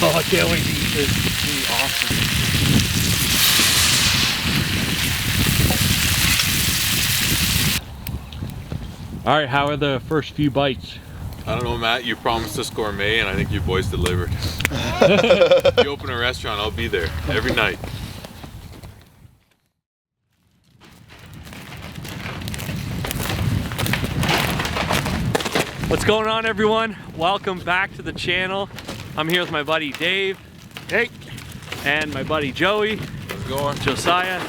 Oh, I can't wait to eat this. It's gonna be awesome. All right, how are the first few bites? I don't know, Matt, you promised us gourmet and I think you boys delivered. If you open a restaurant, I'll be there every night. What's going on, everyone? Welcome back to the channel. I'm here with my buddy Dave. Hey. And my buddy Joey. How's it going? Josiah.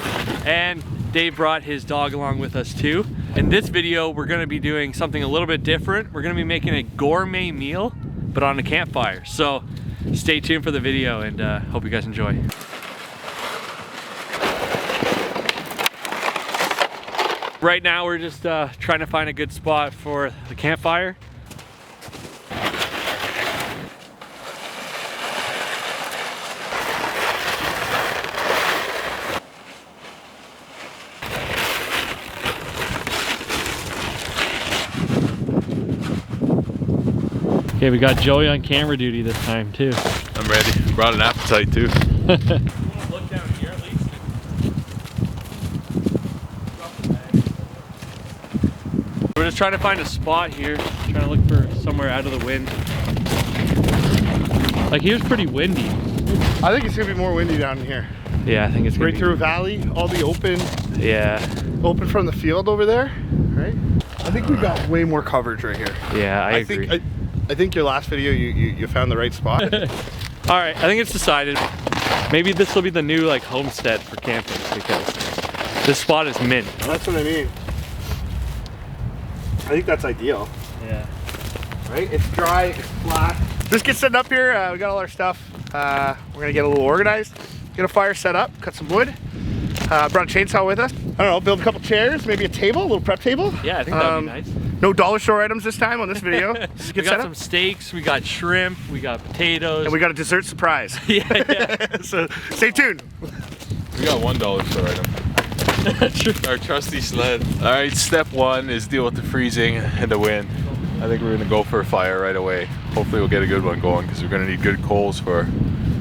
And Dave brought his dog along with us too. In this video, we're gonna be doing something a little bit different. We're gonna be making a gourmet meal, but on a campfire. So stay tuned for the video and hope you guys enjoy. Right now, we're just trying to find a good spot for the campfire. Okay, we got Joey on camera duty this time too. I'm ready. Brought an appetite too. Look down here at least. We're just trying to find a spot here. Trying to look for somewhere out of the wind. Like here's pretty windy. I think it's gonna be more windy down here. Yeah, I think it's gonna right through a valley, all the open. Yeah. Open from the field over there, right? I think we got way more coverage right here. Yeah, I agree. I think your last video, you found the right spot. All right, I think it's decided. Maybe this will be the new like homestead for camping because this spot is mint. That's what I mean. I think that's ideal. Yeah. Right? It's dry, it's flat. Just get set up here. We got all our stuff. We're gonna get a little organized. Get a fire set up, cut some wood. Brought a chainsaw with us. I don't know, build a couple chairs, maybe a table, a little prep table. Yeah, I think that'd be nice. No dollar store items this time on this video. We got some steaks, we got shrimp, we got potatoes. And we got a dessert surprise. Yeah. So stay tuned. We got $1 store item. Our trusty sled. All right, step one is deal with the freezing and the wind. I think we're gonna go for a fire right away. Hopefully we'll get a good one going because we're gonna need good coals for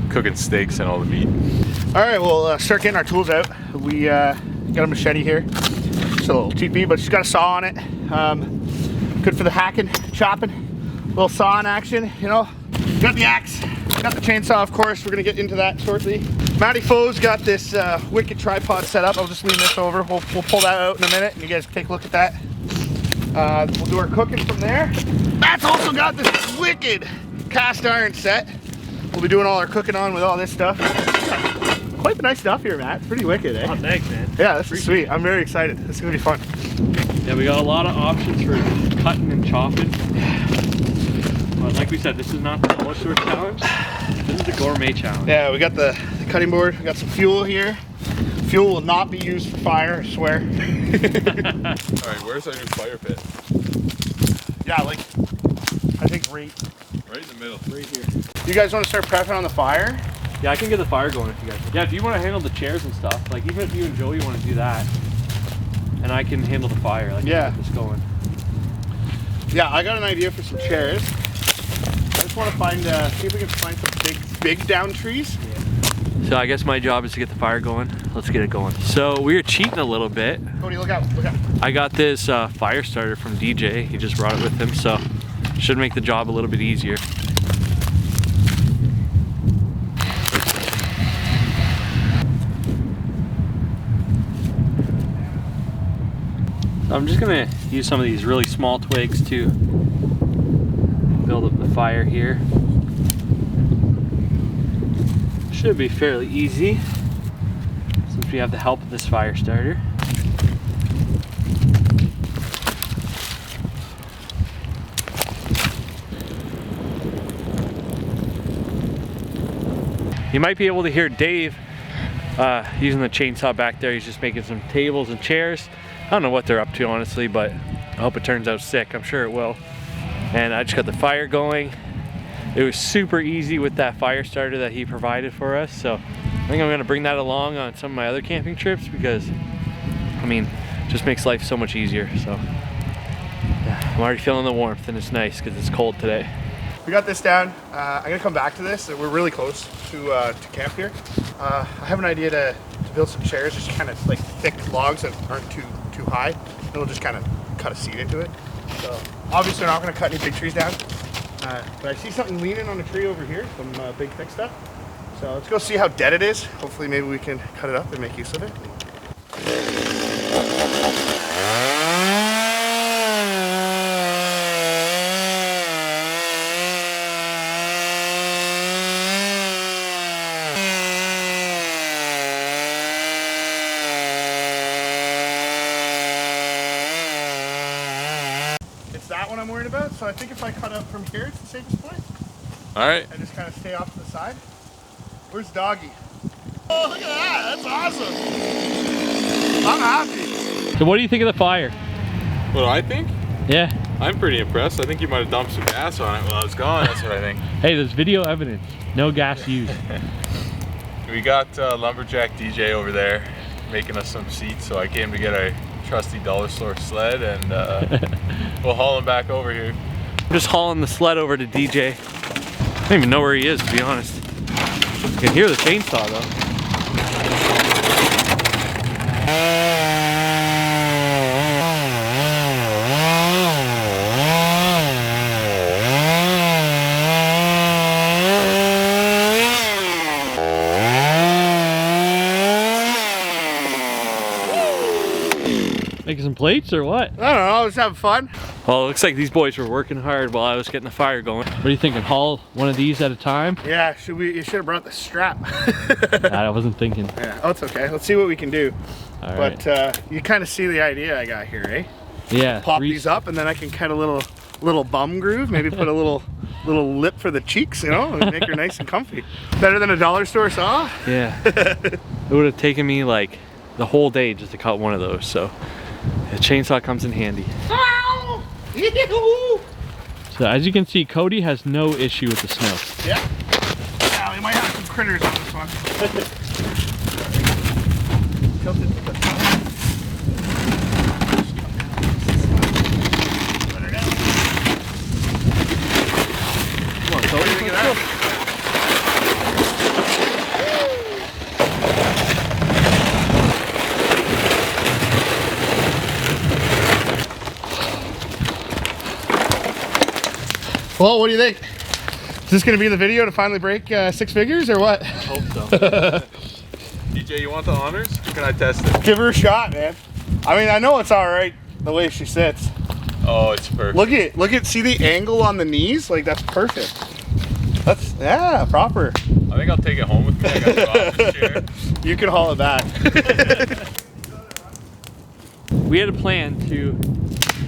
cooking steaks and all the meat. All right, we'll start getting our tools out. We got a machete here. It's a little cheapy, but it's got a saw on it. Good for the hacking, chopping. Little saw in action, you know. Got the axe, got the chainsaw, of course. We're gonna get into that shortly. Matty Foe's got this wicked tripod set up. I'll just lean this over. We'll pull that out in a minute and you guys can take a look at that. We'll do our cooking from there. Matt's also got this wicked cast iron set. We'll be doing all our cooking on with all this stuff. Quite the nice stuff here, Matt. It's pretty wicked, eh? Oh, thanks, man. Yeah, this is sweet. I'm very excited. This is gonna be fun. Yeah, we got a lot of options for cutting and chopping. But like we said, this is not the dollar store challenge. This is the gourmet challenge. Yeah, we got the cutting board. We got some fuel here. Fuel will not be used for fire, I swear. All right, where's our new fire pit? Yeah, like, I think right in the middle. Right here. You guys want to start prepping on the fire? Yeah, I can get the fire going if you guys. Yeah, if you want to handle the chairs and stuff, like even if you and Joey want to do that, and I can handle the fire, like yeah, get this going. Yeah, I got an idea for some chairs. I just want to find, see if we can find some big down trees. Yeah. So I guess my job is to get the fire going. Let's get it going. So we were cheating a little bit. Cody, look out! Look out! I got this fire starter from DJ. He just brought it with him, so should make the job a little bit easier. I'm just gonna use some of these really small twigs to build up the fire here. Should be fairly easy since we have the help of this fire starter. You might be able to hear Dave using the chainsaw back there. He's just making some tables and chairs. I don't know what they're up to, honestly, but I hope it turns out sick. I'm sure it will. And I just got the fire going. It was super easy with that fire starter that he provided for us. So I think I'm gonna bring that along on some of my other camping trips because, I mean, it just makes life so much easier. So yeah, I'm already feeling the warmth and it's nice because it's cold today. We got this down. I'm gonna come back to this. We're really close to camp here. I have an idea to build some chairs, just kind of like thick logs that aren't too high. And we'll just kind of cut a seat into it. So obviously we're not gonna cut any big trees down. But I see something leaning on a tree over here, some big thick stuff. So let's go see how dead it is. Hopefully maybe we can cut it up and make use of it. That one I'm worried about, so I think if I cut up from here, it's the safest point. Alright. And just kind of stay off to the side. Where's Doggy? Oh, look at that! That's awesome! I'm happy. So what do you think of the fire? What do I think? Yeah. I'm pretty impressed. I think you might have dumped some gas on it while I was gone. That's what I think. Hey, there's video evidence. No gas used. We got Lumberjack DJ over there making us some seats, so I came to get a trusty dollar store sled and we'll haul him back over here. I'm just hauling the sled over to DJ. I don't even know where he is, to be honest. You can hear the chainsaw though. Making some plates or what? I don't know, just having fun. Well, it looks like these boys were working hard while I was getting the fire going. What are you thinking? Haul one of these at a time? Yeah, you should have brought the strap. I wasn't thinking. Yeah, oh, it's okay. Let's see what we can do. All but right. You kind of see the idea I got here, eh? Yeah. Pop these up, and then I can cut a little bum groove. Maybe put a little lip for the cheeks, you know, and make her nice and comfy. Better than a dollar store saw. Yeah. It would have taken me like the whole day just to cut one of those. So the chainsaw comes in handy. Ow! So as you can see, Cody has no issue with the snow. Yeah. Yeah, we might have some critters on this one. Tilted to the top. Put her down. Come on, Cody, look at that. Well, what do you think? Is this going to be the video to finally break 6 figures or what? I hope so. DJ, you want the honors? Or can I test it? Give her a shot, man. I mean, I know it's all right the way she sits. Oh, it's perfect. Look at, see the angle on the knees? Like, that's perfect. That's, yeah, proper. I think I'll take it home with me. I got the office chair. You can haul it back. We had a plan to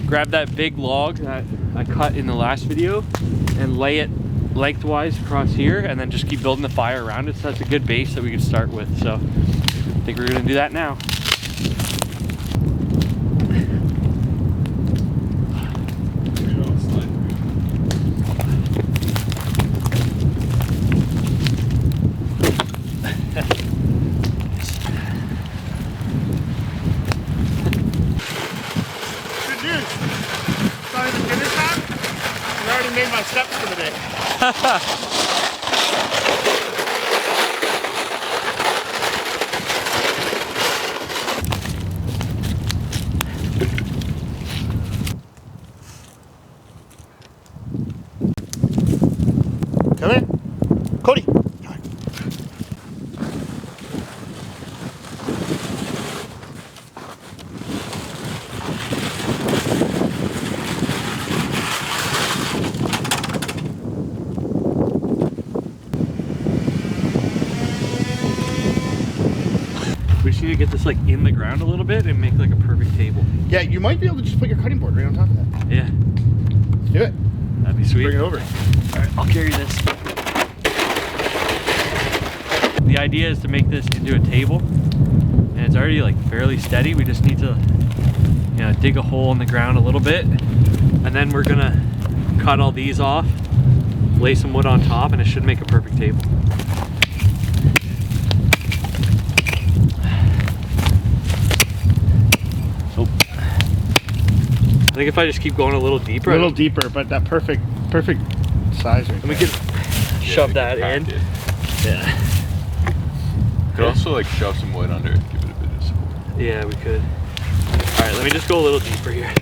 grab that big log that I cut in the last video and lay it lengthwise across here and then just keep building the fire around it, so that's a good base that we can start with. So I think we're gonna do that now. Good news. It's not even dinner time. I already made my steps for the day. Come here. Cody. Come on. We just need to get this like in the ground a little bit and make like a perfect table. Yeah, you might be able to just put your cutting board right on top of that. Yeah, Do it. that'd be sweet. Bring it over. All right, I'll carry this. The idea is to make this into a table, and it's already like fairly steady. We just need to, you know, dig a hole in the ground a little bit, and then we're gonna cut all these off, lay some wood on top, and it should make a perfect table. Oh. I think if I just keep going a little deeper. A little deeper, but that perfect size right And we there. could shove that in. Pack it. Yeah. Could also like shove some wood under it, give it a bit of support. Yeah, we could. All right, let me just go a little deeper here.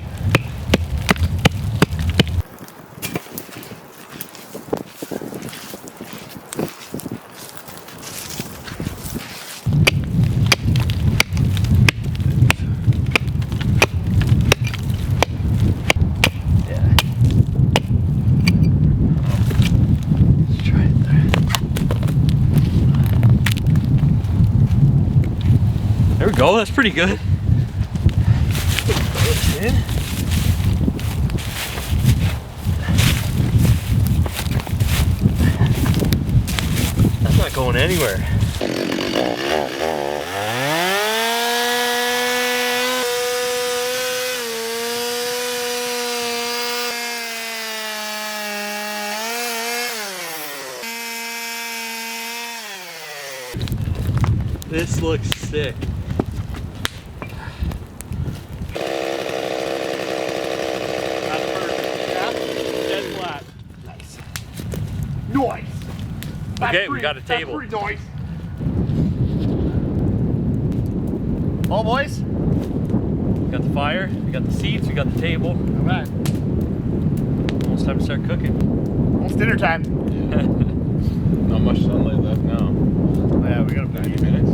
There we go, that's pretty good. That's not going anywhere. This looks sick. Nice. Okay, we got a table. That's pretty nice. All boys? We got the fire, we got the seats, we got the table. All right. Almost time to start cooking. Almost dinner time. Not much sunlight left now. Yeah, we got a 90 minutes.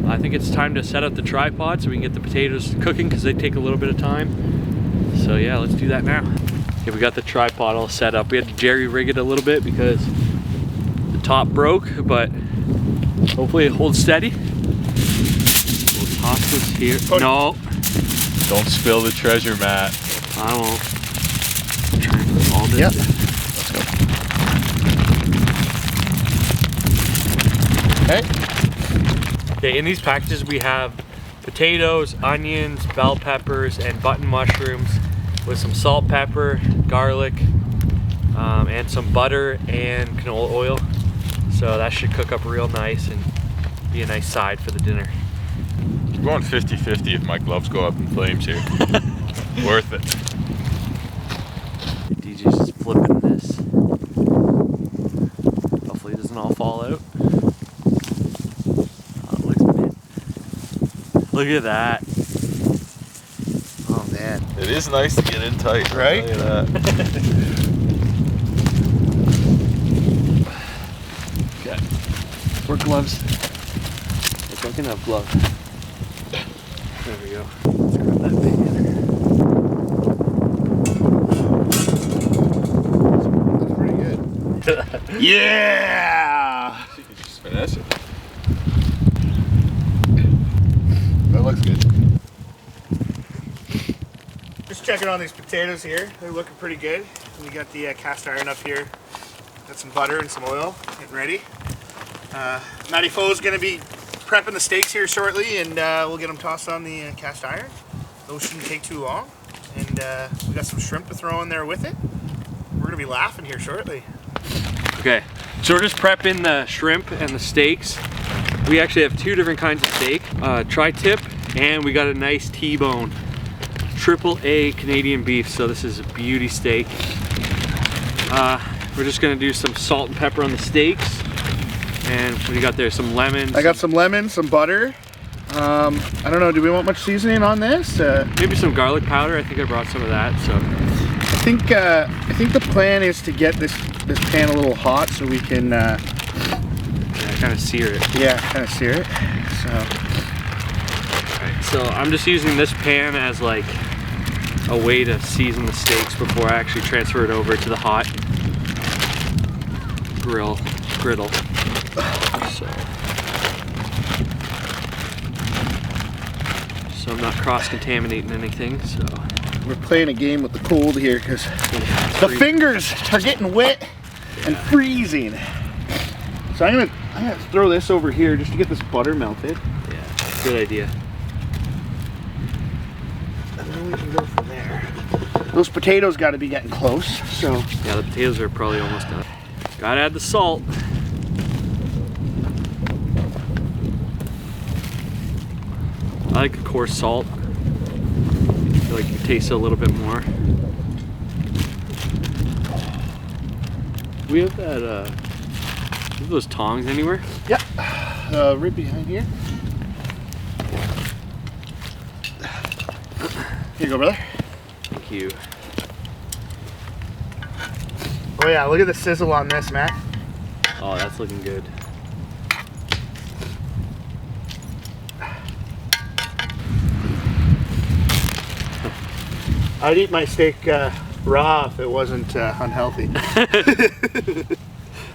I think it's time to set up the tripod so we can get the potatoes cooking because they take a little bit of time. So yeah, let's do that now. Okay, we got the tripod all set up. We had to jerry rig it a little bit because the top broke, but hopefully it holds steady. We'll toss this here. No, Don't spill the treasure, Matt. I won't. Try and put all this. Yep. Hey. Okay, in these packages we have potatoes, onions, bell peppers, and button mushrooms with some salt, pepper, garlic, and some butter and canola oil. So that should cook up real nice and be a nice side for the dinner. We're going 50-50 if my gloves go up in flames here. Worth it. DJ's just flipping this. Hopefully it doesn't all fall out. Oh, it looks good. Look at that. Oh man. It is nice to get in tight, Right? Look at that. Okay. Work gloves. I fucking have gloves. There we go. Let's grab that bacon. That's pretty good. Yeah! You can just finesse it. That looks good. Just checking on these potatoes here. They're looking pretty good. We got the cast iron up here. Got some butter and some oil getting ready. Matty Foe's going to be prepping the steaks here shortly, and we'll get them tossed on the cast iron. Those shouldn't take too long. And we got some shrimp to throw in there with it. We're going to be laughing here shortly. Okay, so we're just prepping the shrimp and the steaks. We actually have two different kinds of steak, tri-tip, and we got a nice T-bone, AAA Canadian beef. So this is a beauty steak. We're just gonna do some salt and pepper on the steaks, and what do you got there? Some lemons. I got some lemon, some butter. I don't know, do we want much seasoning on this? Maybe some garlic powder. I think I brought some of that. So I think the plan is to get this pan a little hot so we can yeah, kind of sear it. yeah, kind of sear it. So I'm just using this pan as like a way to season the steaks before I actually transfer it over to the hot griddle. So I'm not cross-contaminating anything. So We're playing a game with the cold here because the fingers are getting wet and freezing. So I'm gonna throw this over here just to get this butter melted. Yeah, good idea. And then we can go from there. Those potatoes got to be getting close. So Yeah, the potatoes are probably almost done. Gotta add the salt. I like a coarse salt. I feel like you taste it a little bit more. we have that, have those tongs anywhere? Yeah, right behind here. Here you go, brother. Thank you. Oh yeah, look at the sizzle on this, Matt. Oh, that's looking good. I'd eat my steak raw if it wasn't unhealthy.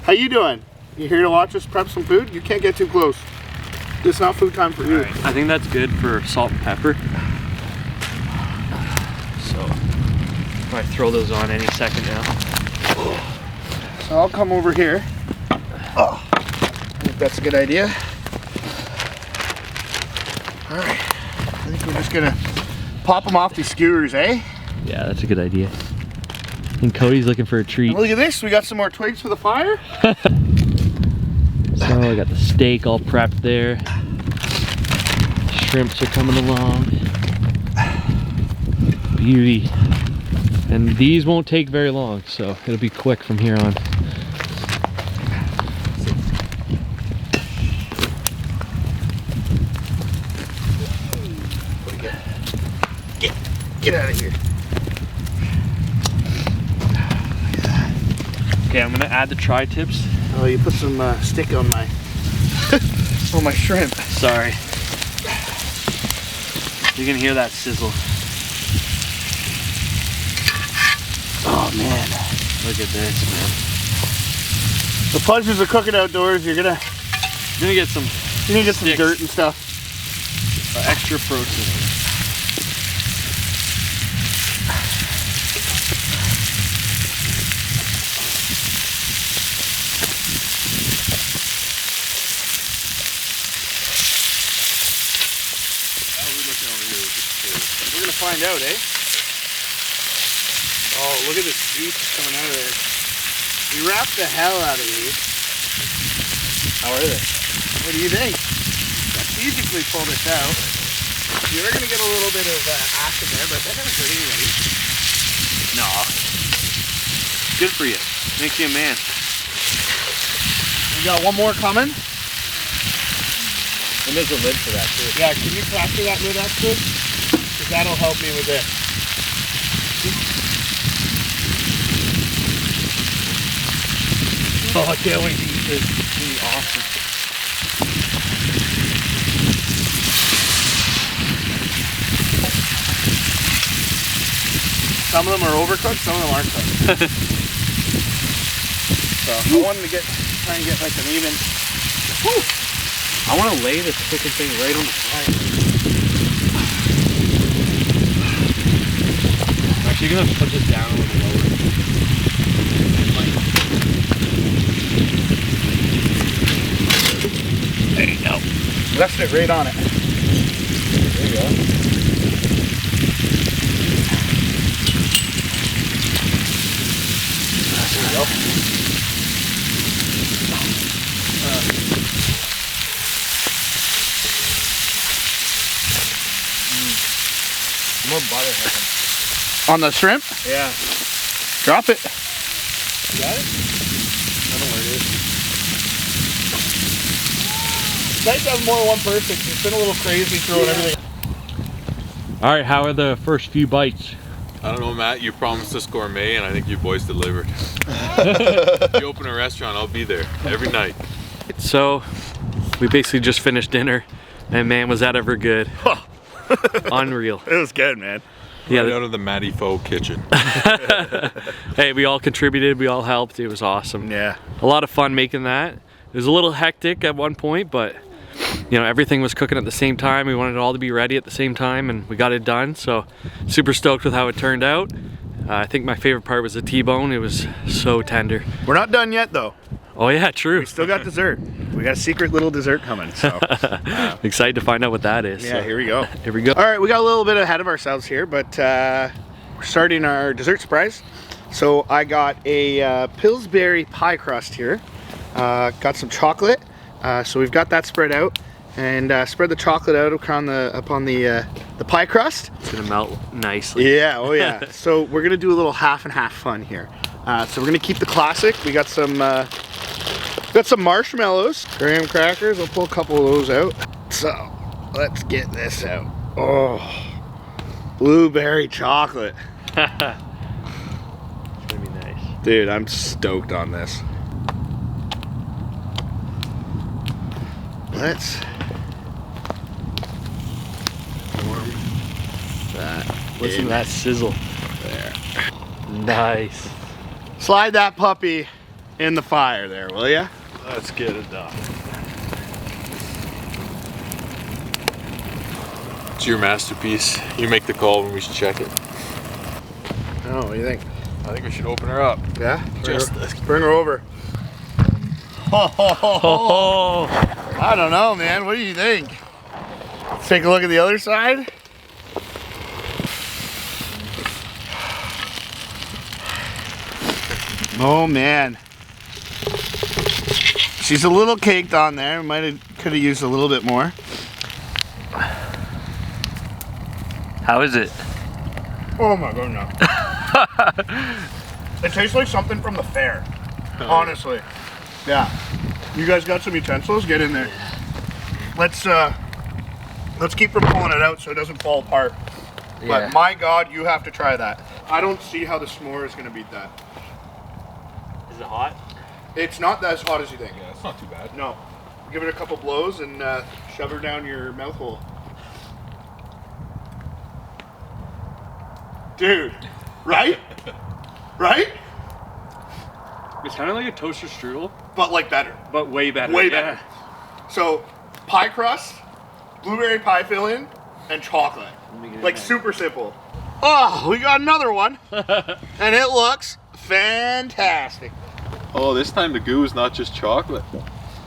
How you doing? You here to watch us prep some food? You can't get too close. It's not food time for you. Right. I think that's good for salt and pepper. So, I throw those on any second now. So I'll come over here. Oh, I think that's a good idea. All right, I think we're just gonna pop them off these skewers, eh? Yeah, that's a good idea. And Cody's looking for a treat. And look at this, we got some more twigs for the fire. So I got the steak all prepped there. Shrimps are coming along. Beauty. And these won't take very long, so it'll be quick from here on. Get out of here. Okay, I'm gonna add the tri-tips. Oh, you put some stick on my on my shrimp. Sorry. You can hear that sizzle. Oh man, Look at this, man. the pleasures of cooking outdoors. You're gonna Get some get some sticks. dirt and stuff. Extra protein. We're gonna find out, eh? Oh, look at this juice coming out of there. We wrapped the hell out of these. How are they? What do you think? Strategically pull this out. You're gonna get a little bit of ash in there, but that doesn't hurt anybody. No. Good for you. Makes you a man. We got one more coming. And there's a lid for that too. Yeah, can you plaster that lid up, too? Because that'll help me with this. Oh, I can't wait to eat this. It's gonna be awesome. Some of them are overcooked, some of them aren't cooked. So I wanted to try and get like an even. Whew. I want to lay this chicken thing right on the fire. I'm actually gonna put this down a little lower. There you go. Left it right on it. There you go. There you go. More butter happening. On the shrimp? Yeah. Drop it. You got it? I don't know where it is. It's nice to have more than one person. It's been a little crazy throwing everything. All right, how are the first few bites? I don't know, Matt. You promised us gourmet, and I think you boys delivered. If you open a restaurant, I'll be there every night. So, we basically just finished dinner, and man, was that ever good. Unreal. It was good, man. Yeah. Right out of the Matty Faux kitchen. Hey, we all contributed, we all helped. It was awesome. Yeah. A lot of fun making that. It was a little hectic at one point, but you know, everything was cooking at the same time. We wanted it all to be ready at the same time, and we got it done. So, super stoked with how it turned out. I think my favorite part was the T-bone. It was so tender. We're not done yet, though. Oh yeah, true. We still got dessert. We got a secret little dessert coming. So Excited to find out what that is. yeah, So, here we go. here we go. All right, we got a little bit ahead of ourselves here, but we're starting our dessert surprise. So I got a Pillsbury pie crust here. Got some chocolate. So we've got that spread out, and spread the chocolate out upon the pie crust. It's gonna melt nicely. Yeah, oh yeah. So we're gonna do a little half and half fun here. So we're gonna keep the classic. We got some marshmallows, graham crackers. I'll pull a couple of those out. So let's get this out. Oh, blueberry chocolate. It's gonna be nice. Dude, I'm stoked on this. Let's warm that. Listen to that sizzle. There. Nice. Slide that puppy in the fire there, will ya? Let's get it done. It's your masterpiece. You make the call when we should check it. Oh, what do you think? I think we should open her up. Yeah? Just Bring her over. Oh, I don't know, man. What do you think? Let's take a look at the other side. Oh man, she's a little caked on there. Could have used a little bit more. how is it? Oh my goodness. It tastes like something from the fair. Honestly. Yeah. You guys got some utensils? Get in there. Let's keep from pulling it out so it doesn't fall apart. Yeah. But my God, you have to try that. I don't see how the s'more is gonna beat that. Is it hot? It's not as hot as you think. Yeah, it's not too bad. No. Give it a couple blows and shove her down your mouth hole. Dude, right? Right? It's kind of like a toaster strudel, But like better. but way better. Way better. So, pie crust, blueberry pie filling, and chocolate. Like super simple. Oh, we got another one. And it looks fantastic. Oh, this time the goo is not just chocolate.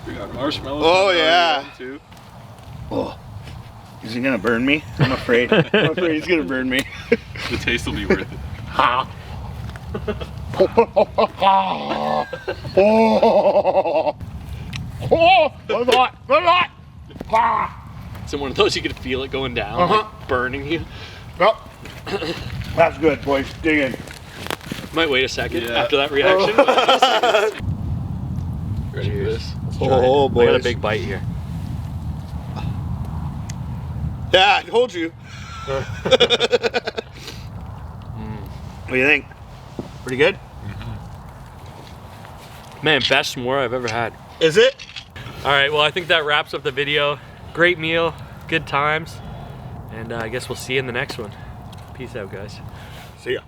We got marshmallows. Oh, yeah. Too. Oh. Is he gonna burn me? I'm afraid. I'm afraid he's gonna burn me. The taste will be worth it. Ha. It's one of those you could feel it going down, Uh-huh. like burning you. Well, that's good, boys. Dig in. Might wait a second Yeah. after that reaction. Ready for this? Oh, I got a big bite here. Yeah, I told you. What do you think? Pretty good? Man, best s'more I've ever had. Is it? All right, well, I think that wraps up the video. Great meal, good times, and I guess we'll see you in the next one. Peace out, guys. See ya.